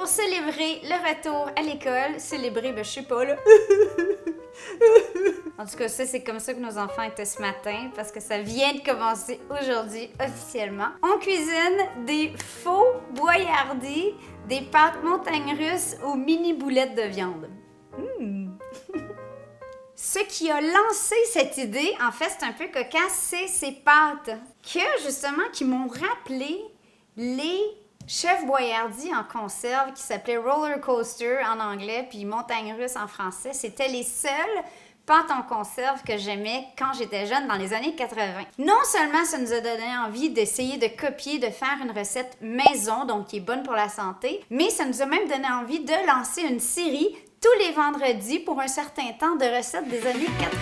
pour célébrer le retour à l'école. Célébrer, ben je sais pas là. En tout cas, ça, c'est comme ça que nos enfants étaient ce matin parce que ça vient de commencer aujourd'hui officiellement. On cuisine des faux boyardis, des pâtes montagnes russes aux mini boulettes de viande. Ce qui a lancé cette idée, en fait, c'est un peu cocasse, c'est ces pâtes qui m'ont rappelé les chefs boyardis en conserve qui s'appelaient roller coaster en anglais puis montagne russe en français. C'était les seules pâtes en conserve que j'aimais quand j'étais jeune dans les années 80. Non seulement ça nous a donné envie d'essayer de copier, de faire une recette maison, donc qui est bonne pour la santé, mais ça nous a même donné envie de lancer une série tous les vendredis pour un certain temps de recettes des années 80.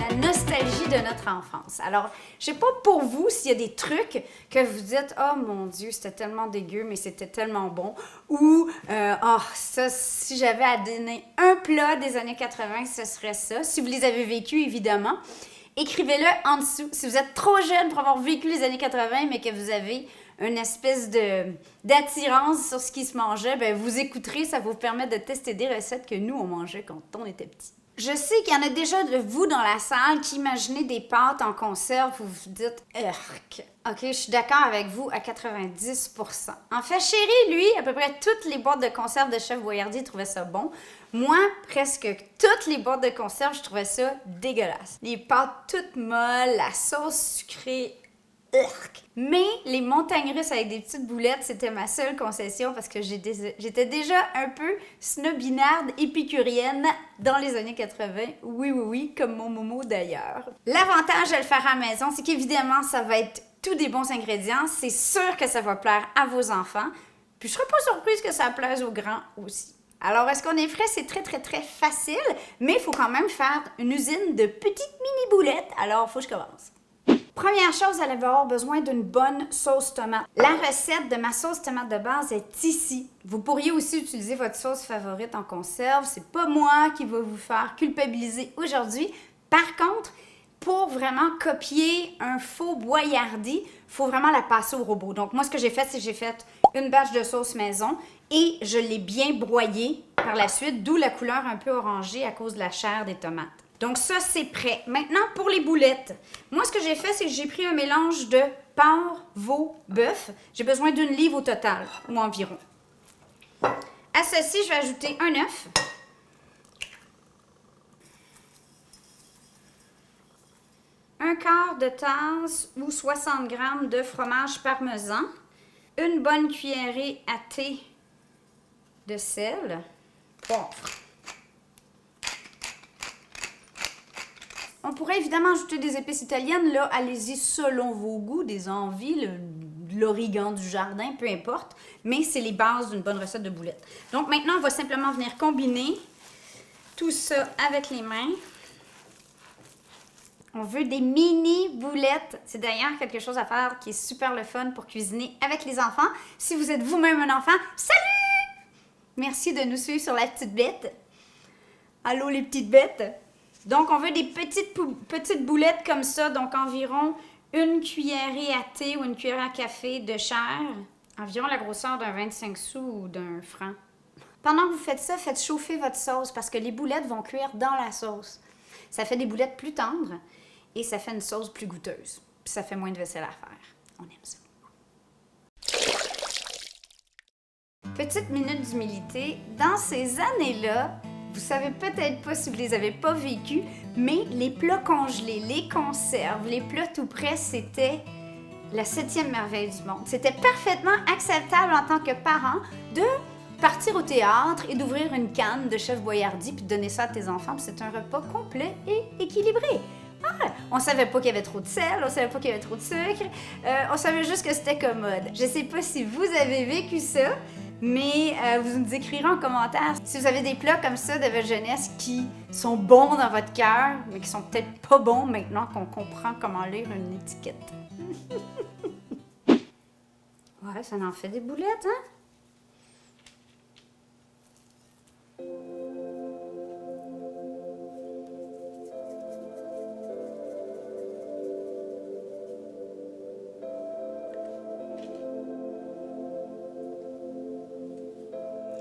La nostalgie de notre enfance. Alors, je sais pas pour vous s'il y a des trucs que vous dites « Oh mon Dieu, c'était tellement dégueu, mais c'était tellement bon. » Ou « Oh, ça, si j'avais à donner un plat des années 80, ce serait ça. » Si vous les avez vécus, évidemment. Écrivez-le en dessous. Si vous êtes trop jeune pour avoir vécu les années 80, mais que vous avez une espèce d'attirance sur ce qui se mangeait, ben vous écouterez, ça vous permet de tester des recettes que nous, on mangeait quand on était petits. Je sais qu'il y en a déjà de vous dans la salle qui imaginez des pâtes en conserve où vous vous dites « Urk ». OK, je suis d'accord avec vous à 90%. En fait, Chéri, lui, à peu près toutes les boîtes de conserve de Chef Boyardee trouvait ça bon. Moi, presque toutes les boîtes de conserve, je trouvais ça dégueulasse. Les pâtes toutes molles, la sauce sucrée, urk. Mais les montagnes russes avec des petites boulettes, c'était ma seule concession parce que j'étais déjà un peu snobinarde épicurienne dans les années 80. Oui, comme mon momo d'ailleurs. L'avantage de le faire à la maison, c'est qu'évidemment, ça va être tous des bons ingrédients. C'est sûr que ça va plaire à vos enfants. Puis je serais pas surprise que ça plaise aux grands aussi. Alors, est-ce qu'on est frais? C'est très facile, mais il faut quand même faire une usine de petites mini-boulettes. Alors, il faut que je commence. Première chose, vous allez avoir besoin d'une bonne sauce tomate. La recette de ma sauce tomate de base est ici. Vous pourriez aussi utiliser votre sauce favorite en conserve. C'est pas moi qui va vous faire culpabiliser aujourd'hui. Par contre, pour vraiment copier un faux boyardie, il faut vraiment la passer au robot. Donc moi, ce que j'ai fait, c'est que j'ai fait une batch de sauce maison et je l'ai bien broyée par la suite, d'où la couleur un peu orangée à cause de la chair des tomates. Donc ça, c'est prêt. Maintenant, pour les boulettes. Moi, ce que j'ai fait, c'est que j'ai pris un mélange de porc, veau, bœuf. J'ai besoin d'une livre au total, ou environ. À ceci, je vais ajouter un œuf. Un quart de tasse ou 60 g de fromage parmesan. Une bonne cuillerée à thé de sel. Poivre. On pourrait évidemment ajouter des épices italiennes. Là, allez-y selon vos goûts, des envies, l'origan du jardin, peu importe. Mais c'est les bases d'une bonne recette de boulettes. Donc maintenant, on va simplement venir combiner tout ça avec les mains. On veut des mini boulettes. C'est d'ailleurs quelque chose à faire qui est super le fun pour cuisiner avec les enfants. Si vous êtes vous-même un enfant, salut! Merci de nous suivre sur La Petite Bête. Allô les petites bêtes! Donc, on veut des petites boulettes comme ça, donc environ une cuillerée à thé ou une cuillère à café de chair, environ la grosseur d'un 25 sous ou d'un franc. Pendant que vous faites ça, faites chauffer votre sauce parce que les boulettes vont cuire dans la sauce. Ça fait des boulettes plus tendres et ça fait une sauce plus goûteuse. Puis ça fait moins de vaisselle à faire. On aime ça. Petite minute d'humilité. Dans ces années-là, vous savez peut-être pas si vous les avez pas vécus, mais les plats congelés, les conserves, les plats tout prêts, c'était la 7e merveille du monde. C'était parfaitement acceptable en tant que parent de partir au théâtre et d'ouvrir une canne de Chef Boyardee puis de donner ça à tes enfants. Puis c'est un repas complet et équilibré. Ah, on savait pas qu'il y avait trop de sel, on savait pas qu'il y avait trop de sucre, on savait juste que c'était commode. Je sais pas si vous avez vécu ça, mais vous nous écrirez en commentaire si vous avez des plats comme ça de votre jeunesse qui sont bons dans votre cœur, mais qui sont peut-être pas bons maintenant qu'on comprend comment lire une étiquette. Ouais, ça en fait des boulettes, hein?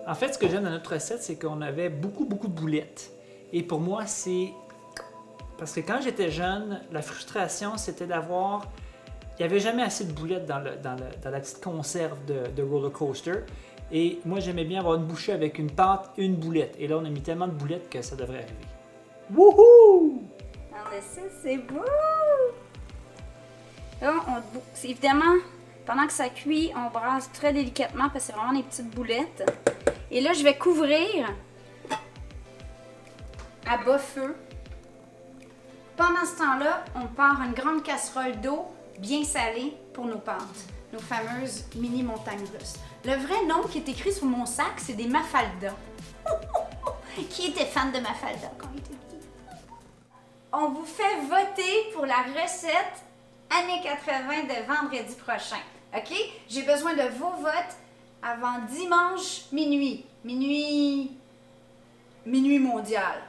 En fait, ce que j'aime dans notre recette, c'est qu'on avait beaucoup de boulettes. Et pour moi, c'est... Parce que quand j'étais jeune, la frustration, c'était d'avoir... Il n'y avait jamais assez de boulettes dans la petite conserve de roller coaster. Et moi, j'aimais bien avoir une bouchée avec une pâte et une boulette. Et là, on a mis tellement de boulettes que ça devrait arriver. Wouhou! Ah, mais ça, c'est beau! Là, c'est évidemment, pendant que ça cuit, on brasse très délicatement parce que c'est vraiment des petites boulettes. Et là, je vais couvrir à bas feu. Pendant ce temps-là, on part une grande casserole d'eau bien salée pour nos pâtes, nos fameuses mini montagnes russes. Le vrai nom qui est écrit sur mon sac, c'est des Mafalda. Qui était fan de Mafalda quand il était petit? On vous fait voter pour la recette années 80 de vendredi prochain. OK? J'ai besoin de vos votes avant dimanche minuit. Minuit mondial.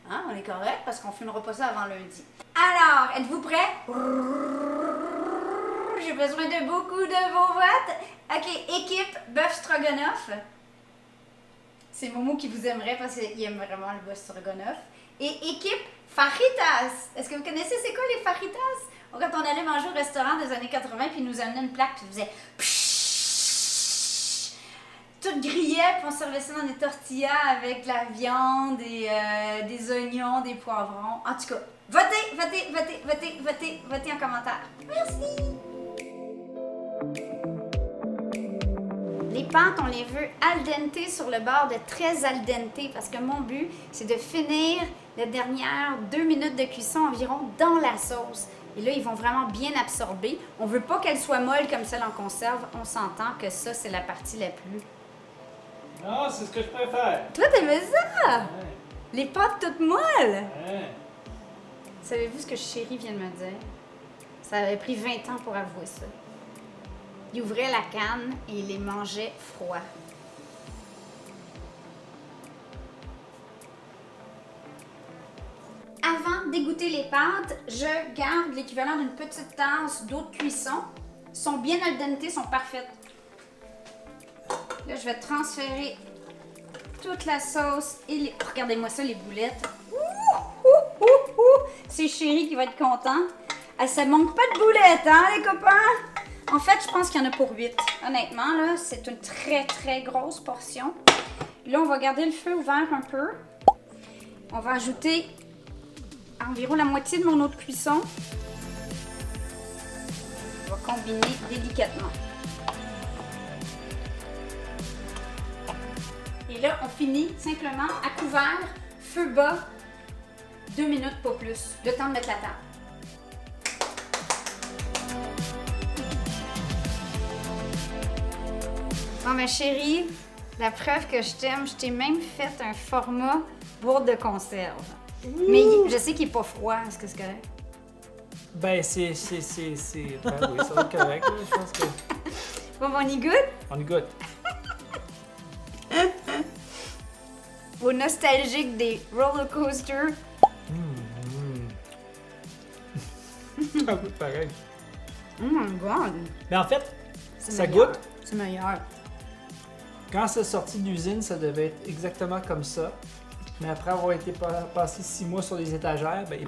Hein? On est correct parce qu'on ne filmera pas ça avant lundi. Alors, êtes-vous prêts? J'ai besoin de beaucoup de vos votes. OK, équipe bœuf stroganoff. C'est Momo qui vous aimerait parce qu'il aime vraiment le bœuf stroganoff. Et équipe fajitas. Est-ce que vous connaissez c'est quoi les fajitas? Quand on allait manger au restaurant des années 80 puis ils nous amenaient une plaque puis ils faisaient pshhh, tout grillait puis on servait ça dans des tortillas avec de la viande et des oignons, des poivrons. En tout cas, votez en commentaire. Merci! Les pâtes, on les veut al dente sur le bord de très al dente parce que mon but, c'est de finir les dernières 2 minutes de cuisson environ dans la sauce. Et là, ils vont vraiment bien absorber. On veut pas qu'elles soient molles comme celles en conserve. On s'entend que ça, c'est la partie la plus... Non, c'est ce que je préfère. Toi, t'aimais ça? Ouais. Les pâtes toutes molles? Ouais. Savez-vous ce que Chérie vient de me dire? Ça avait pris 20 ans pour avouer ça. Il ouvrait la canne et il les mangeait froids. Avant d'égoutter les pâtes, je garde l'équivalent d'une petite tasse d'eau de cuisson. Elles sont bien al dente, sont parfaites. Là, je vais transférer toute la sauce et les... Regardez-moi ça, les boulettes. C'est Chérie qui va être content. Ah, ça manque pas de boulettes, hein, les copains? En fait, je pense qu'il y en a pour 8. Honnêtement, là, c'est une très grosse portion. Là, on va garder le feu ouvert un peu. On va ajouter environ la moitié de mon eau de cuisson. On va combiner délicatement. Et là, on finit simplement à couvert, feu bas, 2 minutes, pas plus. Le temps de mettre la table. Bon, ma chérie, la preuve que je t'aime, je t'ai même fait un format bourde de conserve. Mais je sais qu'il n'est pas froid. Est-ce que c'est correct? Ben, Ben oui, ça va être correct, là. Je pense que... Bon, on y goûte? On y goûte. Au nostalgique des roller coasters. Ça goûte pareil. Oh my god! Mais en fait, C'est ça meilleur. goûte. C'est meilleur. Quand c'est sorti d'usine, ça devait être exactement comme ça. Mais après avoir été passé 6 mois sur les étagères, ben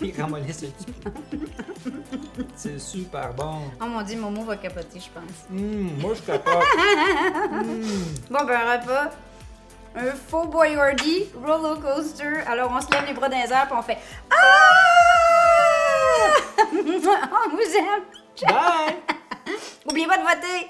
ils ramollissent le tout. C'est super bon. Oh mon dieu, Momo va capoter, je pense. Moi je capote. Bon, ben un repas. Un faux Boyardee roller coaster. Alors on se lève les bras dans les airs puis on fait Ah! On vous aime. Bye! Oubliez pas de voter.